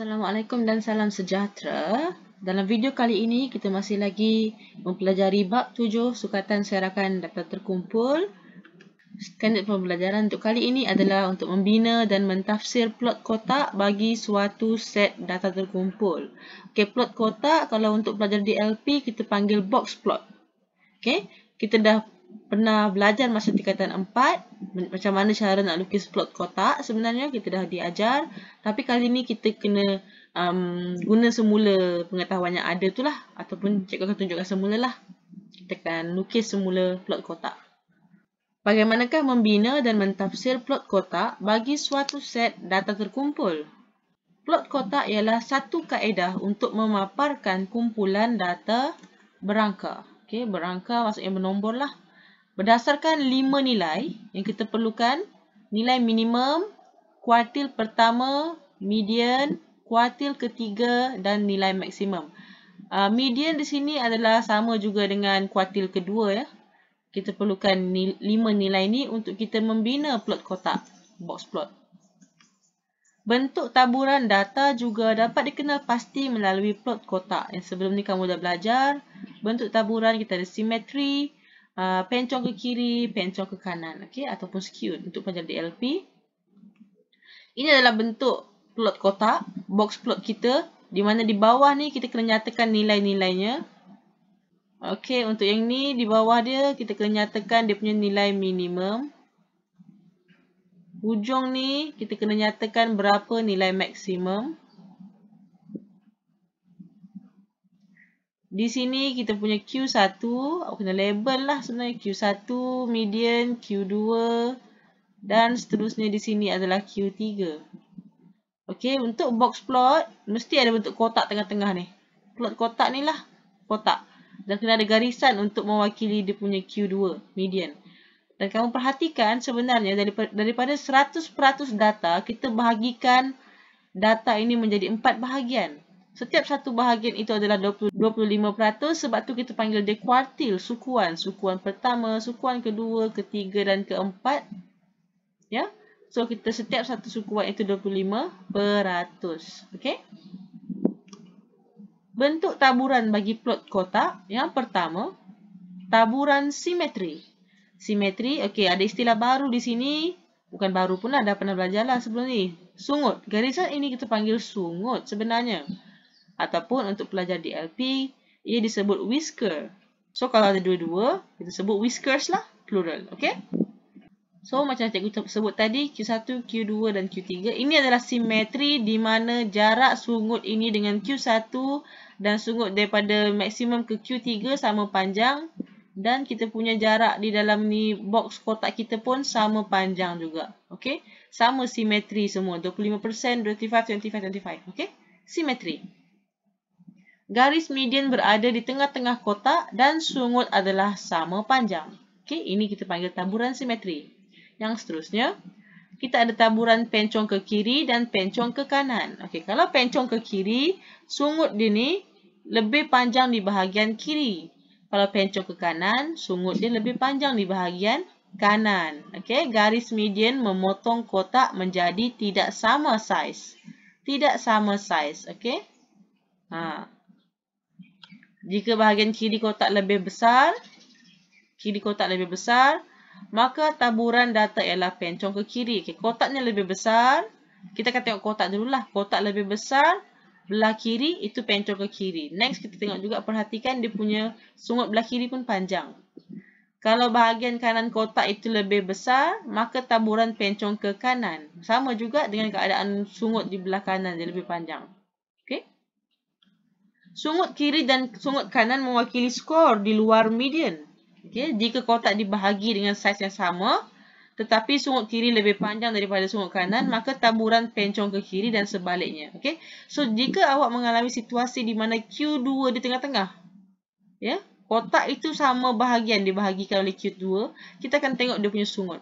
Assalamualaikum dan salam sejahtera. Dalam video kali ini, kita masih lagi mempelajari bab 7 sukatan serakan data terkumpul. Standard pembelajaran untuk kali ini adalah untuk membina dan mentafsir plot kotak bagi suatu set data terkumpul. Okey, plot kotak kalau untuk pelajar DLP kita panggil box plot. Okey, kita dah pernah belajar masa tingkatan 4 macam mana cara nak lukis plot kotak. Sebenarnya kita dah diajar, tapi kali ni kita kena guna semula pengetahuan yang ada tu lah, ataupun cikgu akan tunjukkan semula lah. Kita akan lukis semula plot kotak. Bagaimanakah membina dan mentafsir plot kotak bagi suatu set data terkumpul? Plot kotak ialah satu kaedah untuk memaparkan kumpulan data berangka. Okey, berangka maksudnya bernombor lah. Berdasarkan 5 nilai yang kita perlukan, nilai minimum, kuartil pertama, median, kuartil ketiga dan nilai maksimum. Median di sini adalah sama juga dengan kuartil kedua ya. Kita perlukan 5 nilai ni untuk kita membina plot kotak, box plot. Bentuk taburan data juga dapat dikenal pasti melalui plot kotak. Yang sebelum ni kamu dah belajar, bentuk taburan kita ada simetri, pencong ke kiri, pencong ke kanan, okey, ataupun skewed untuk pelajar DLP. Ini adalah bentuk plot kotak, box plot kita, di mana di bawah ni kita kena nyatakan nilai-nilainya. Okey, untuk yang ni di bawah dia kita kena nyatakan dia punya nilai minimum. Hujung ni kita kena nyatakan berapa nilai maksimum. Di sini kita punya Q1, aku kena label lah sebenarnya, Q1, median, Q2 dan seterusnya di sini adalah Q3. Okey, untuk box plot mesti ada bentuk kotak tengah-tengah ni. Plot kotak ni lah kotak. Dan kena ada garisan untuk mewakili dia punya Q2, median. Dan kamu perhatikan sebenarnya daripada 100% data, kita bahagikan data ini menjadi 4 bahagian. Setiap satu bahagian itu adalah 25%, sebab tu kita panggil dia kuartil, sukuan. Sukuan pertama, sukuan kedua, ketiga dan keempat. Ya. So, kita setiap satu sukuan itu 25%. Okey. Bentuk taburan bagi plot kotak. Yang pertama, taburan simetri. Simetri, okey, ada istilah baru di sini. Bukan baru pun lah, dah pernah belajar lah sebelum ni. Sungut. Garisan ini kita panggil sungut sebenarnya. Ataupun untuk pelajar DLP, ia disebut whisker. So, kalau ada dua-dua, kita sebut whiskers lah, plural. Okay? So, macam cikgu sebut tadi, Q1, Q2 dan Q3. Ini adalah simetri di mana jarak sungut ini dengan Q1 dan sungut daripada maksimum ke Q3 sama panjang. Dan kita punya jarak di dalam ni box kotak kita pun sama panjang juga. Okay? Sama simetri semua. 25%, 25, 25. Okay? Simetri. Garis median berada di tengah-tengah kotak dan sungut adalah sama panjang. Okey, ini kita panggil taburan simetri. Yang seterusnya, kita ada taburan pencong ke kiri dan pencong ke kanan. Okey, kalau pencong ke kiri, sungut dia ni lebih panjang di bahagian kiri. Kalau pencong ke kanan, sungut dia lebih panjang di bahagian kanan. Okey, garis median memotong kotak menjadi tidak sama saiz. Tidak sama saiz, okey? Jika bahagian kiri kotak lebih besar, maka taburan data ialah pencong ke kiri. Okay, kotaknya lebih besar. Kita akan tengok kotak dululah. Kotak lebih besar, belah kiri itu pencong ke kiri. Next kita tengok juga, perhatikan dia punya sungut belah kiri pun panjang. Kalau bahagian kanan kotak itu lebih besar, maka taburan pencong ke kanan. Sama juga dengan keadaan sungut di belah kanan dia lebih panjang. Okay? Sungut kiri dan sungut kanan mewakili skor di luar median. Okay. Jika kotak dibahagi dengan saiz yang sama, tetapi sungut kiri lebih panjang daripada sungut kanan, maka taburan pencong ke kiri dan sebaliknya. Okay. So, jika awak mengalami situasi di mana Q2 di tengah-tengah, ya, kotak itu sama bahagian dibahagikan oleh Q2, kita akan tengok dia punya sungut.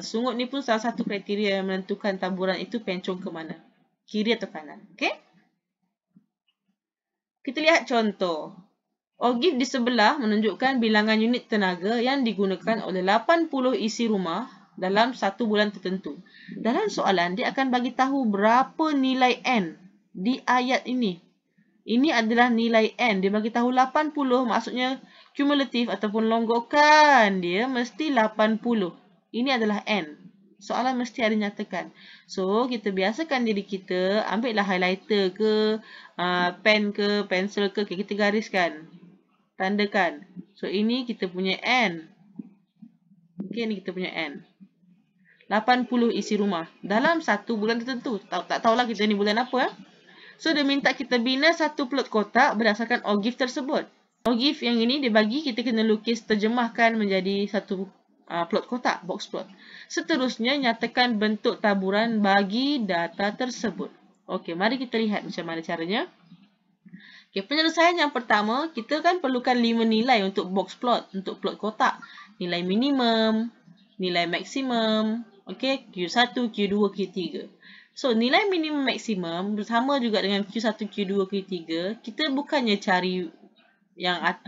Sungut ni pun salah satu kriteria yang menentukan taburan itu pencong ke mana, kiri atau kanan. Okay. Kita lihat contoh. Ogif di sebelah menunjukkan bilangan unit tenaga yang digunakan oleh 80 isi rumah dalam 1 bulan tertentu. Dalam soalan, dia akan bagi tahu berapa nilai N di ayat ini. Ini adalah nilai N. Dia bagi tahu 80, maksudnya kumulatif ataupun longgokan dia mesti 80. Ini adalah N. Soalan mesti ada nyatakan. So, kita biasakan diri kita, ambillah highlighter ke, pen ke, pensel ke, kita gariskan. Tandakan. So, ini kita punya N. Okay, ini kita punya N. 80 isi rumah. Dalam satu bulan tertentu. Tak tahulah kita ni bulan apa. So, dia minta kita bina satu plot kotak berdasarkan OGIF tersebut. OGIF yang ini dia bagi kita kena lukis, terjemahkan menjadi satu plot kotak, box plot. Seterusnya, nyatakan bentuk taburan bagi data tersebut. Okey, mari kita lihat macam mana caranya. Okey, penyelesaian yang pertama, kita kan perlukan 5 nilai untuk box plot, untuk plot kotak. Nilai minimum, nilai maksimum, okey, Q1, Q2, Q3. So, nilai minimum maksimum bersama juga dengan Q1, Q2, Q3. Kita bukannya cari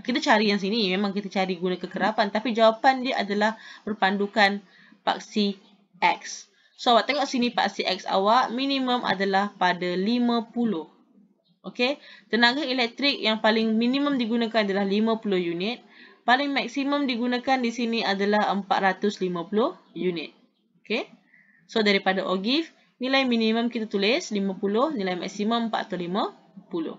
kita cari yang sini. Memang kita cari guna kekerapan. Tapi jawapan dia adalah berpandukan paksi X. So, awak tengok sini paksi X awak. Minimum adalah pada 50. Okey. Tenaga elektrik yang paling minimum digunakan adalah 50 unit. Paling maksimum digunakan di sini adalah 450 unit. Okey. So, daripada OGIF, nilai minimum kita tulis 50, nilai maksimum 450.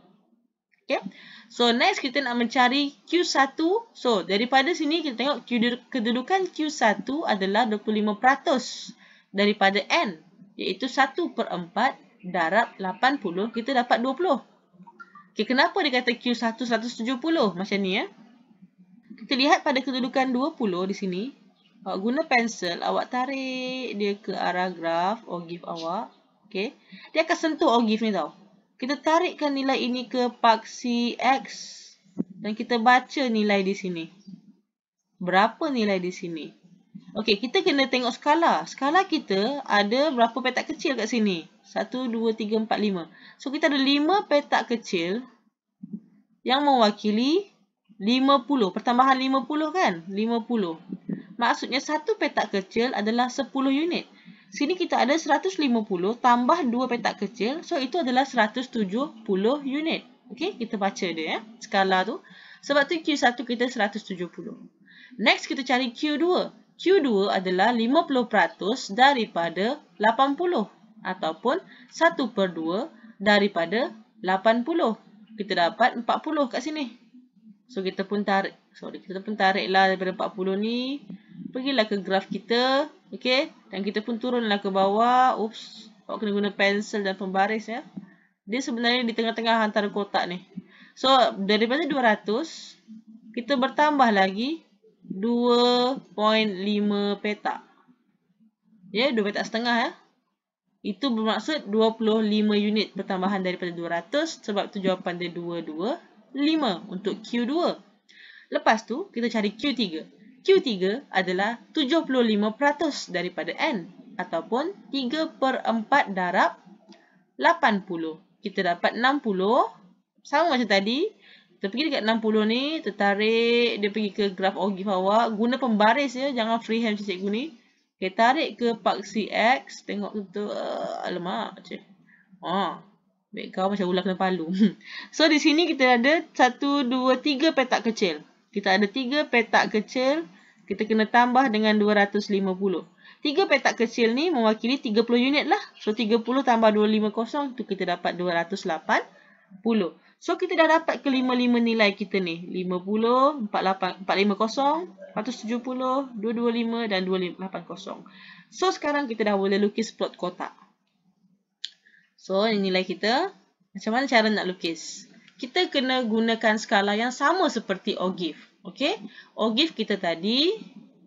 Okay. So, next kita nak mencari Q1. So, daripada sini kita tengok kedudukan Q1 adalah 25% daripada N. Iaitu 1/4 darab 80, kita dapat 20. Okay, kenapa dia kata Q1 170? Macam ni ya. Kita lihat pada kedudukan 20 di sini. Awak guna pensel, awak tarik dia ke arah graf OGIF awak. Okay. Dia akan sentuh OGIF ni tau. Kita tarikkan nilai ini ke paksi X. Dan kita baca nilai di sini. Berapa nilai di sini? Okey, kita kena tengok skala. Skala kita ada berapa petak kecil kat sini? 1, 2, 3, 4, 5. So, kita ada 5 petak kecil yang mewakili 50. Pertambahan 50 kan? 50. Maksudnya satu petak kecil adalah 10 unit. Sini kita ada 150 tambah 2 petak kecil. So, itu adalah 170 unit. Okey, kita baca dia ya. Skala tu. Sebab tu Q1 kita 170. Next, kita cari Q2. Q2 adalah 50% daripada 80. Ataupun 1/2 daripada 80. Kita dapat 40 kat sini. So, kita pun tarik. Kita pun tariklah daripada 40 ni. Pergilah ke graf kita. Okey. Dan kita pun turunlah ke bawah. Oops. Awak kena guna pensel dan pembaris ya. Dia sebenarnya di tengah-tengah antara kotak ni. So, daripada 200, kita bertambah lagi 2.5 petak. Ya, 2 petak setengah ya. Itu bermaksud 25 unit pertambahan daripada 200. Sebab tu jawapan dia 225 untuk Q2. Lepas tu, kita cari Q3. Q3 adalah 75% daripada N. Ataupun 3/4 darab 80. Kita dapat 60. Sama macam tadi. Kita pergi dekat 60 ni. Tertarik. Dia pergi ke graf OGIF awak. Guna pembaris ya. Jangan freehand macam cikgu ni. Okay, tarik ke paksi X. Tengok tu. Alamak. Cik. Baik kau macam ular kena palu. So, di sini kita ada 1, 2, 3 petak kecil. Kita ada 3 petak kecil. Kita kena tambah dengan 250. 3 petak kecil ni mewakili 30 unit lah. So, 30 tambah 250 tu kita dapat 280. So, kita dah dapat ke 5 nilai kita ni. 50, 450, 470, 225 dan 280. So, sekarang kita dah boleh lukis plot kotak. So, ini nilai kita. Macam mana cara nak lukis? Kita kena gunakan skala yang sama seperti OGIF. Okey? OGIF kita tadi,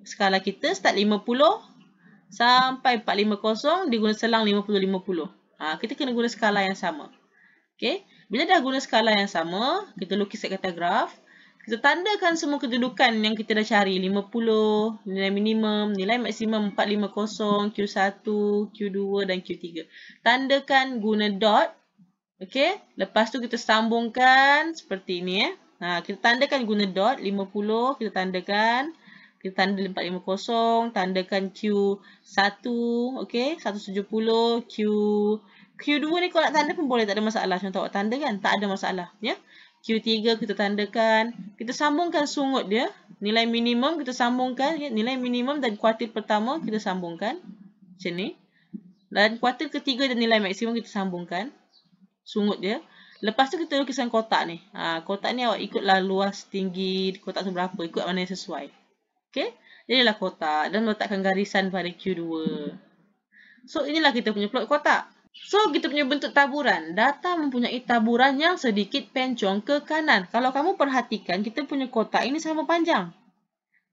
skala kita start 50 sampai 450, dia guna selang 50-50. Kita kena guna skala yang sama. Okey? Bila dah guna skala yang sama, kita lukis kat kata graf. Kita tandakan semua kedudukan yang kita dah cari. 50, nilai minimum, nilai maksimum 450, Q1, Q2 dan Q3. Tandakan guna dot. Okey? Lepas tu kita sambungkan seperti ini ya. Kita tandakan guna dot 50, kita tandakan. Kita tanda 450, tandakan Q1, okey, 170, Q Q2 ni kalau nak tanda pun boleh, tak ada masalah. Contoh awak tanda kan, tak ada masalah. Ya. Q3 kita tandakan. Kita sambungkan sungut dia. Nilai minimum kita sambungkan. Ya. Nilai minimum dan kuartil pertama kita sambungkan. Macam ni. Dan kuartil ketiga dan nilai maksimum kita sambungkan. Sungut dia. Lepas tu kita lukiskan kotak ni. Kotak ni awak ikutlah luas, tinggi kotak tu berapa. Ikut mana yang sesuai. Okay. Jadilah kotak. Dan letakkan garisan pada Q2. So, inilah kita punya plot kotak. So, kita punya bentuk taburan. Data mempunyai taburan yang sedikit pencong ke kanan. Kalau kamu perhatikan, kita punya kotak ini sama panjang.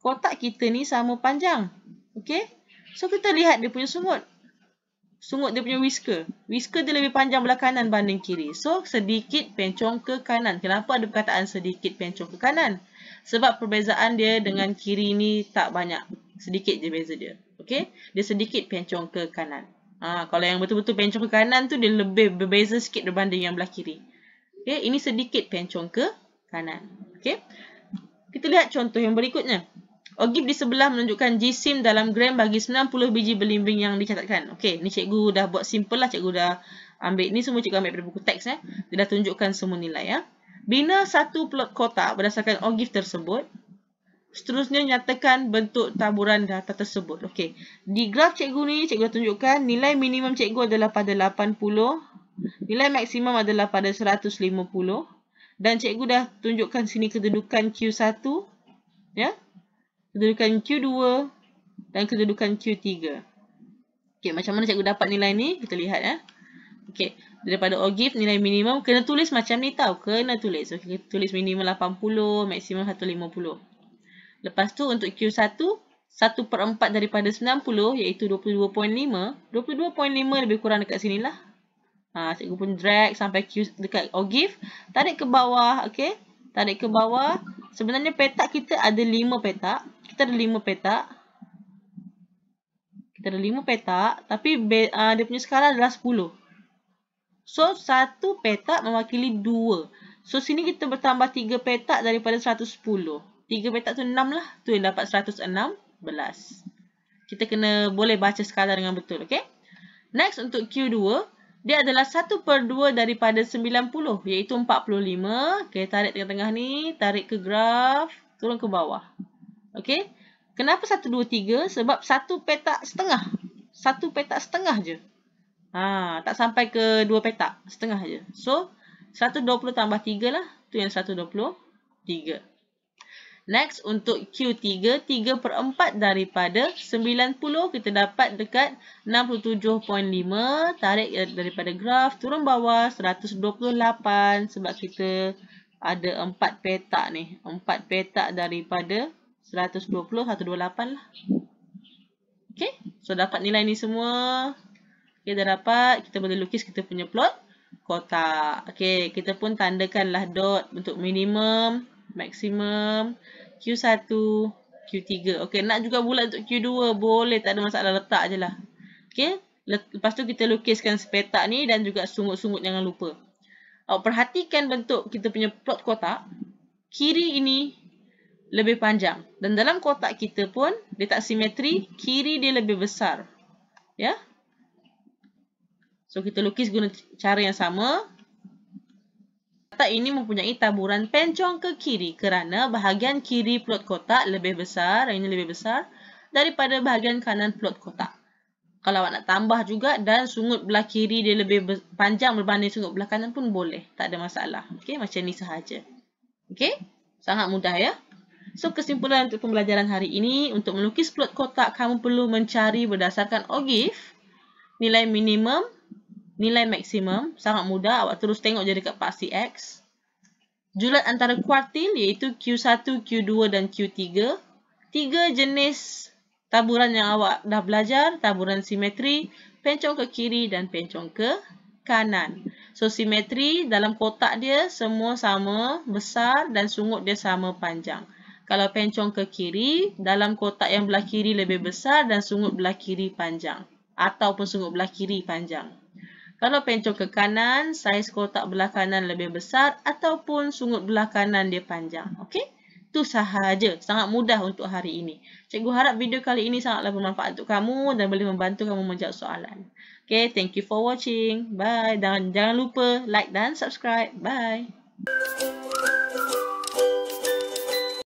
Kotak kita ni sama panjang. Okay? So, kita lihat dia punya sungut. Sungut dia punya whisker. Whisker dia lebih panjang belah kanan banding kiri. So, sedikit pencong ke kanan. Kenapa ada perkataan sedikit pencong ke kanan? Sebab perbezaan dia dengan kiri ni tak banyak. Sedikit je beza dia. Okay? Dia sedikit pencong ke kanan. Kalau yang betul-betul pencong ke kanan tu dia lebih berbeza sikit berbanding yang belah kiri. Okay, ini sedikit pencong ke kanan. Okay. Kita lihat contoh yang berikutnya. Ogif di sebelah menunjukkan jisim dalam gram bagi 90 biji belimbing yang dicatatkan. Okay, ni cikgu dah buat simple lah. Cikgu dah ambil, ni semua cikgu ambil dari buku teks. Dia dah tunjukkan semua nilai. Ya. Bina satu plot kotak berdasarkan ogif tersebut. Seterusnya, nyatakan bentuk taburan data tersebut. Okey. Di graf cikgu ni, cikgu dah tunjukkan nilai minimum cikgu adalah pada 80. Nilai maksimum adalah pada 150. Dan cikgu dah tunjukkan sini kedudukan Q1. Ya. Kedudukan Q2. Dan kedudukan Q3. Okey, macam mana cikgu dapat nilai ni? Kita lihat ya. Okey. Daripada ogif, nilai minimum kena tulis macam ni tau. Kena tulis. Okey, kita tulis minimum 80, maksimum 150. Lepas tu untuk Q1, 1/4 daripada 90 iaitu 22.5. 22.5 lebih kurang dekat sini lah. Cikgu pun drag sampai Q dekat ogif. Tarik ke bawah. Okay. Tarik ke bawah. Sebenarnya petak kita ada 5 petak. Kita ada 5 petak. Kita ada 5 petak. Tapi dia punya skala adalah 10. So, 1 petak mewakili 2. So, sini kita bertambah 3 petak daripada 110. 3 petak tu 6 lah. Tu yang dapat 116. Kita kena boleh baca skala dengan betul. Okay. Next untuk Q2. Dia adalah 1/2 daripada 90. Iaitu 45. Okay. Tarik tengah-tengah ni. Tarik ke graf. Turun ke bawah. Okay. Kenapa 1, 2, 3? Sebab 1 petak setengah. 1 petak setengah je. Tak sampai ke 2 petak. Setengah je. So, 120 tambah 3 lah. Tu yang 123. Next, untuk Q3, 3/4 daripada 90, kita dapat dekat 67.5. Tarik daripada graf, turun bawah, 128. Sebab kita ada 4 petak ni. 4 petak daripada 120, 128 lah. Okay, so dapat nilai ni semua. Okay, dah dapat. Kita boleh lukis kita punya plot kotak. Okay, kita pun tandakanlah dot untuk minimum, maksimum, Q1, Q3. Okey, nak juga bulat untuk Q2. Boleh, tak ada masalah. Letak je lah. Okey, lepas tu kita lukiskan sepetak ni dan juga sungut-sungut, jangan lupa. Awak perhatikan bentuk kita punya plot kotak. Kiri ini lebih panjang. Dan dalam kotak kita pun, dia tak simetri. Kiri dia lebih besar. Ya. So, kita lukis guna cara yang sama. Kotak ini mempunyai taburan pencong ke kiri kerana bahagian kiri plot kotak lebih besar, ini lebih besar daripada bahagian kanan plot kotak. Kalau awak nak tambah juga dan sungut belah kiri dia lebih panjang berbanding sungut belah kanan pun boleh, tak ada masalah. Okey, macam ni sahaja. Okey, sangat mudah ya. So, kesimpulan untuk pembelajaran hari ini, untuk melukis plot kotak kamu perlu mencari berdasarkan ogif, nilai minimum, nilai maksimum, sangat mudah. Awak terus tengok je dekat paksi X. Julat antara kuartil iaitu Q1, Q2 dan Q3. 3 jenis taburan yang awak dah belajar. Taburan simetri, pencong ke kiri dan pencong ke kanan. So, simetri dalam kotak dia semua sama besar dan sungut dia sama panjang. Kalau pencong ke kiri, dalam kotak yang belah kiri lebih besar dan sungut belah kiri panjang. Ataupun sungut belah kiri panjang. Kalau pencong ke kanan, saiz kotak belah kanan lebih besar ataupun sungut belah kanan dia panjang. Okey? Itu sahaja. Sangat mudah untuk hari ini. Cikgu harap video kali ini sangatlah bermanfaat untuk kamu dan boleh membantu kamu menjawab soalan. Okay, thank you for watching. Bye. Dan jangan lupa like dan subscribe. Bye.